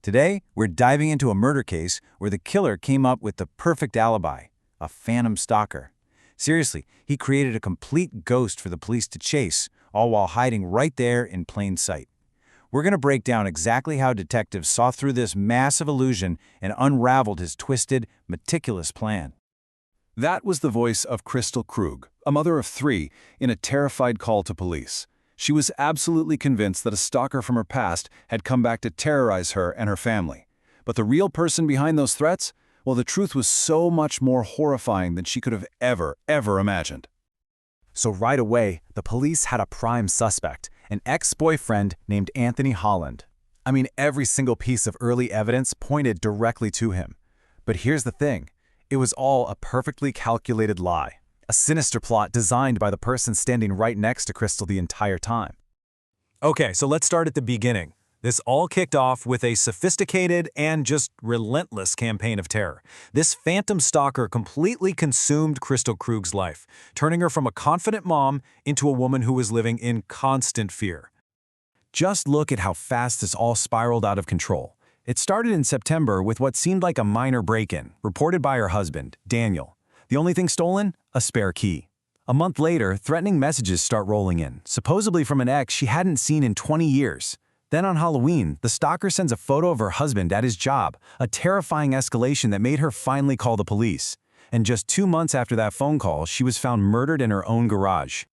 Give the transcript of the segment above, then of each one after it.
Today, we're diving into a murder case where the killer came up with the perfect alibi, a phantom stalker. Seriously, he created a complete ghost for the police to chase, all while hiding right there in plain sight. We're going to break down exactly how detectives saw through this massive illusion and unraveled his twisted, meticulous plan. That was the voice of Crystal Krug, a mother of 3, in a terrified call to police. She was absolutely convinced that a stalker from her past had come back to terrorize her and her family. But the real person behind those threats? Well, the truth was so much more horrifying than she could have ever imagined. So right away, the police had a prime suspect, an ex-boyfriend named Anthony Holland. I mean, every single piece of early evidence pointed directly to him. But here's the thing. It was all a perfectly calculated lie, a sinister plot designed by the person standing right next to Crystal the entire time. Okay, so let's start at the beginning. This all kicked off with a sophisticated and just relentless campaign of terror. This phantom stalker completely consumed Crystal Krug's life, turning her from a confident mom into a woman who was living in constant fear. Just look at how fast this all spiraled out of control. It started in September with what seemed like a minor break-in, reported by her husband, Daniel. The only thing stolen? A spare key. A month later, threatening messages start rolling in, supposedly from an ex she hadn't seen in 20 years. Then on Halloween, the stalker sends a photo of her husband at his job, a terrifying escalation that made her finally call the police. And just 2 months after that phone call, she was found murdered in her own garage.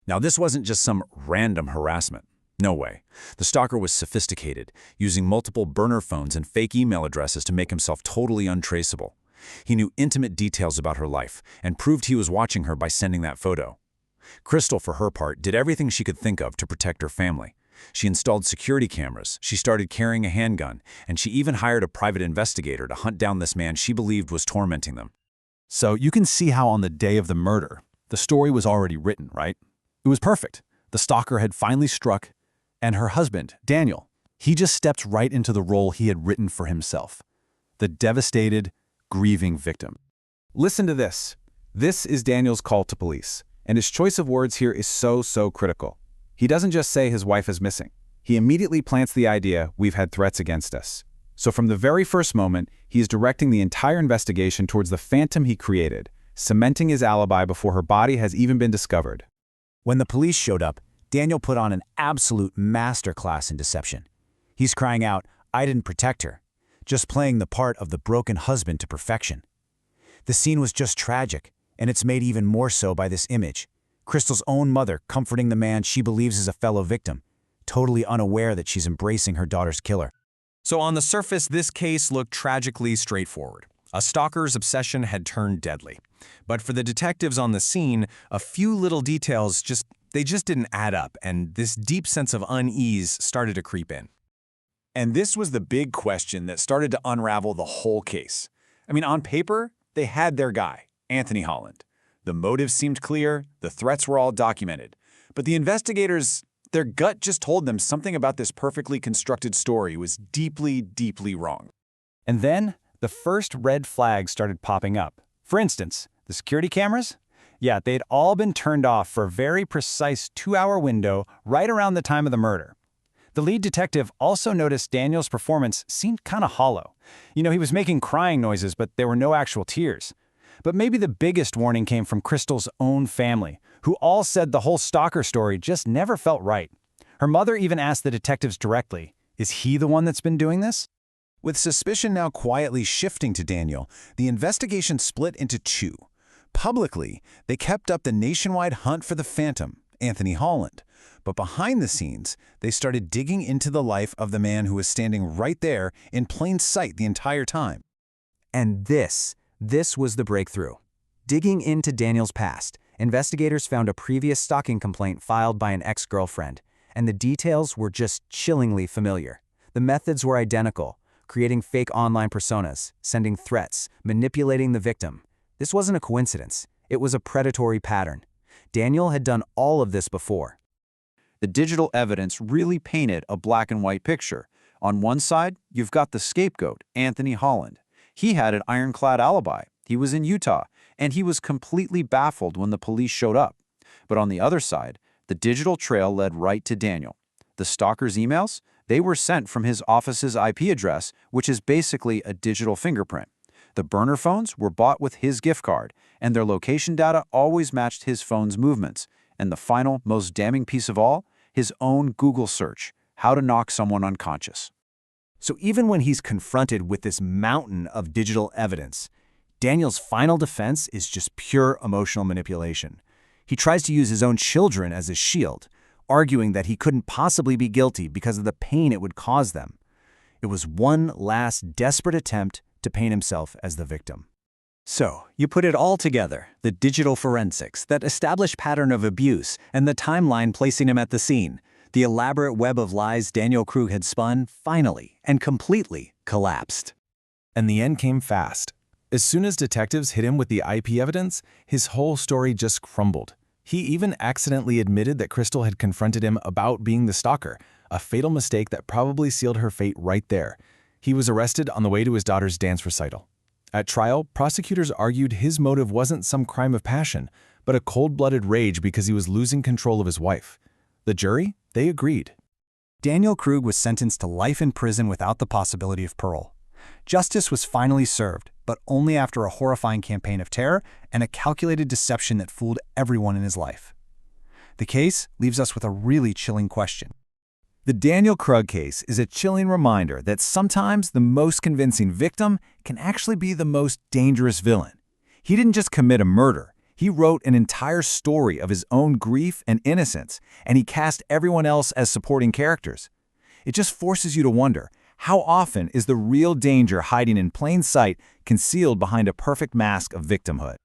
Now, this wasn't just some random harassment. No way. The stalker was sophisticated, using multiple burner phones and fake email addresses to make himself totally untraceable. He knew intimate details about her life and proved he was watching her by sending that photo. Crystal, for her part, did everything she could think of to protect her family. She installed security cameras, she started carrying a handgun, and she even hired a private investigator to hunt down this man she believed was tormenting them. So you can see how on the day of the murder, the story was already written, right? It was perfect. The stalker had finally struck, and her husband, Daniel, he just stepped right into the role he had written for himself. The devastated, grieving victim. Listen to this. This is Daniel's call to police, and his choice of words here is so critical. He doesn't just say his wife is missing. He immediately plants the idea we've had threats against us. So from the very first moment, he is directing the entire investigation towards the phantom he created, cementing his alibi before her body has even been discovered. When the police showed up, Daniel put on an absolute masterclass in deception. He's crying out, "I didn't protect her," just playing the part of the broken husband to perfection. The scene was just tragic, and it's made even more so by this image. Crystal's own mother comforting the man she believes is a fellow victim, totally unaware that she's embracing her daughter's killer. So on the surface, this case looked tragically straightforward. A stalker's obsession had turned deadly. But for the detectives on the scene, a few little details just didn't add up, and this deep sense of unease started to creep in. And this was the big question that started to unravel the whole case. I mean, on paper, they had their guy, Anthony Holland. The motives seemed clear, the threats were all documented. But the investigators, their gut just told them something about this perfectly constructed story was deeply wrong. And then, the first red flags started popping up. For instance, the security cameras? Yeah, they'd all been turned off for a very precise 2-hour window right around the time of the murder. The lead detective also noticed Daniel's performance seemed kind of hollow. You know, he was making crying noises, but there were no actual tears. But maybe the biggest warning came from Crystal's own family, who all said the whole stalker story just never felt right. Her mother even asked the detectives directly, "Is he the one that's been doing this?" With suspicion now quietly shifting to Daniel, the investigation split into two. Publicly, they kept up the nationwide hunt for the phantom, Anthony Holland. But behind the scenes, they started digging into the life of the man who was standing right there in plain sight the entire time. And this was the breakthrough. Digging into Daniel's past, investigators found a previous stalking complaint filed by an ex-girlfriend, and the details were just chillingly familiar. The methods were identical, creating fake online personas, sending threats, manipulating the victim. This wasn't a coincidence. It was a predatory pattern. Daniel had done all of this before. The digital evidence really painted a black and white picture. On one side, you've got the scapegoat, Anthony Holland. He had an ironclad alibi. He was in Utah, and he was completely baffled when the police showed up. But on the other side, the digital trail led right to Daniel. The stalker's emails, They were sent from his office's IP address, which is basically a digital fingerprint. The burner phones were bought with his gift card, and their location data always matched his phone's movements. And the final, most damning piece of all, his own Google search, how to knock someone unconscious. So even when he's confronted with this mountain of digital evidence, Daniel's final defense is just pure emotional manipulation. He tries to use his own children as a shield, arguing that he couldn't possibly be guilty because of the pain it would cause them. It was one last desperate attempt to paint himself as the victim. So, you put it all together, the digital forensics, that established pattern of abuse, and the timeline placing him at the scene. The elaborate web of lies Daniel Krug had spun finally and completely collapsed. And the end came fast. As soon as detectives hit him with the IP evidence, his whole story just crumbled. He even accidentally admitted that Crystal had confronted him about being the stalker, a fatal mistake that probably sealed her fate right there. He was arrested on the way to his daughter's dance recital. At trial, prosecutors argued his motive wasn't some crime of passion, but a cold-blooded rage because he was losing control of his wife. The jury, they agreed. Daniel Krug was sentenced to life in prison without the possibility of parole. Justice was finally served, but only after a horrifying campaign of terror and a calculated deception that fooled everyone in his life. The case leaves us with a really chilling question. The Daniel Krug case is a chilling reminder that sometimes the most convincing victim can actually be the most dangerous villain. He didn't just commit a murder. He wrote an entire story of his own grief and innocence, and he cast everyone else as supporting characters. It just forces you to wonder, how often is the real danger hiding in plain sight, concealed behind a perfect mask of victimhood?